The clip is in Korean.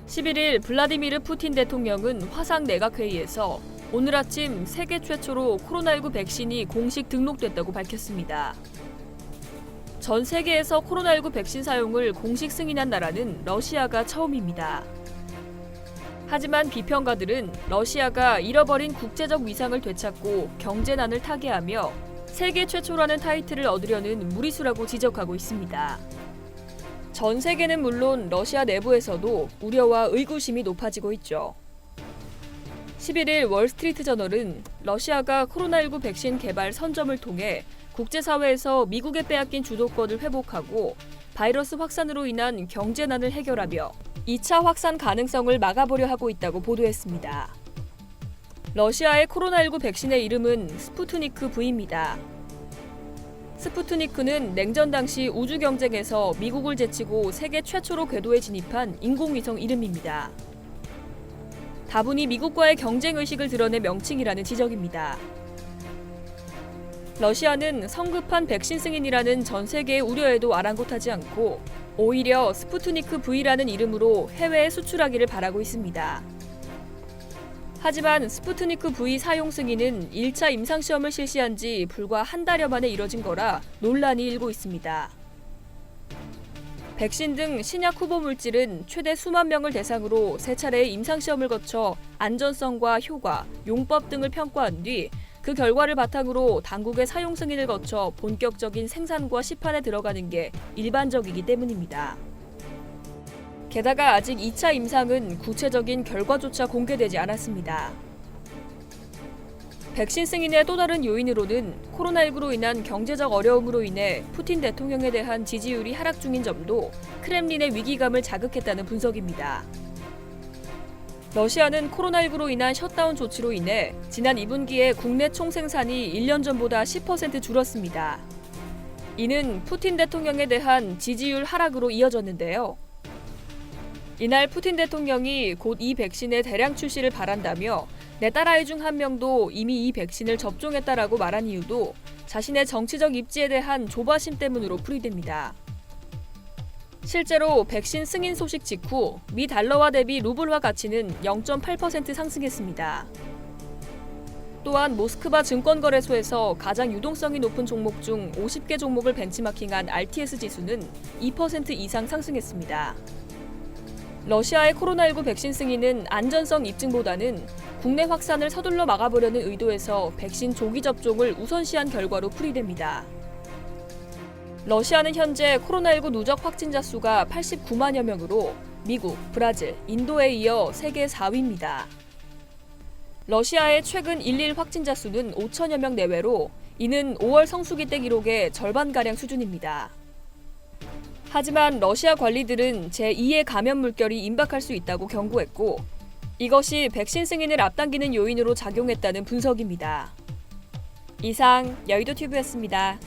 11일 블라디미르 푸틴 대통령은 화상 내각회의에서 오늘 아침 세계 최초로 코로나19 백신이 공식 등록됐다고 밝혔습니다. 전 세계에서 코로나19 백신 사용을 공식 승인한 나라는 러시아가 처음입니다. 하지만 비평가들은 러시아가 잃어버린 국제적 위상을 되찾고 경제난을 타개하며 세계 최초라는 타이틀을 얻으려는 무리수라고 지적하고 있습니다. 전 세계는 물론 러시아 내부에서도 우려와 의구심이 높아지고 있죠. 11일 월스트리트 저널은 러시아가 코로나19 백신 개발 선점을 통해 국제사회에서 미국에 빼앗긴 주도권을 회복하고 바이러스 확산으로 인한 경제난을 해결하며 2차 확산 가능성을 막아보려 하고 있다고 보도했습니다. 러시아의 코로나19 백신의 이름은 스푸트니크 V입니다. 스푸트니크는 냉전 당시 우주 경쟁에서 미국을 제치고 세계 최초로 궤도에 진입한 인공위성 이름입니다. 다분히 미국과의 경쟁 의식을 드러낸 명칭이라는 지적입니다. 러시아는 성급한 백신 승인이라는 전 세계의 우려에도 아랑곳하지 않고 오히려 스푸트니크 V라는 이름으로 해외에 수출하기를 바라고 있습니다. 하지만 스푸트니크 V 사용 승인은 1차 임상시험을 실시한 지 불과 한 달여 만에 이뤄진 거라 논란이 일고 있습니다. 백신 등 신약 후보 물질은 최대 수만 명을 대상으로 3차례의 임상시험을 거쳐 안전성과 효과, 용법 등을 평가한 뒤 그 결과를 바탕으로 당국의 사용 승인을 거쳐 본격적인 생산과 시판에 들어가는 게 일반적이기 때문입니다. 게다가 아직 2차 임상은 구체적인 결과조차 공개되지 않았습니다. 백신 승인의 또 다른 요인으로는 코로나19로 인한 경제적 어려움으로 인해 푸틴 대통령에 대한 지지율이 하락 중인 점도 크렘린의 위기감을 자극했다는 분석입니다. 러시아는 코로나19로 인한 셧다운 조치로 인해 지난 2분기에 국내 총생산이 1년 전보다 10% 줄었습니다. 이는 푸틴 대통령에 대한 지지율 하락으로 이어졌는데요. 이날 푸틴 대통령이 곧 이 백신의 대량 출시를 바란다며 내 딸아이 중 한 명도 이미 이 백신을 접종했다라고 말한 이유도 자신의 정치적 입지에 대한 조바심 때문으로 풀이됩니다. 실제로 백신 승인 소식 직후 미 달러화 대비 루블화 가치는 0.8% 상승했습니다. 또한 모스크바 증권거래소에서 가장 유동성이 높은 종목 중 50개 종목을 벤치마킹한 RTS 지수는 2% 이상 상승했습니다. 러시아의 코로나19 백신 승인은 안전성 입증보다는 국내 확산을 서둘러 막아보려는 의도에서 백신 조기 접종을 우선시한 결과로 풀이됩니다. 러시아는 현재 코로나19 누적 확진자 수가 89만여 명으로 미국, 브라질, 인도에 이어 세계 4위입니다. 러시아의 최근 일일 확진자 수는 5천여 명 내외로 이는 5월 성수기 때 기록의 절반가량 수준입니다. 하지만 러시아 관리들은 제2의 감염 물결이 임박할 수 있다고 경고했고 이것이 백신 승인을 앞당기는 요인으로 작용했다는 분석입니다. 이상 여의도TV였습니다.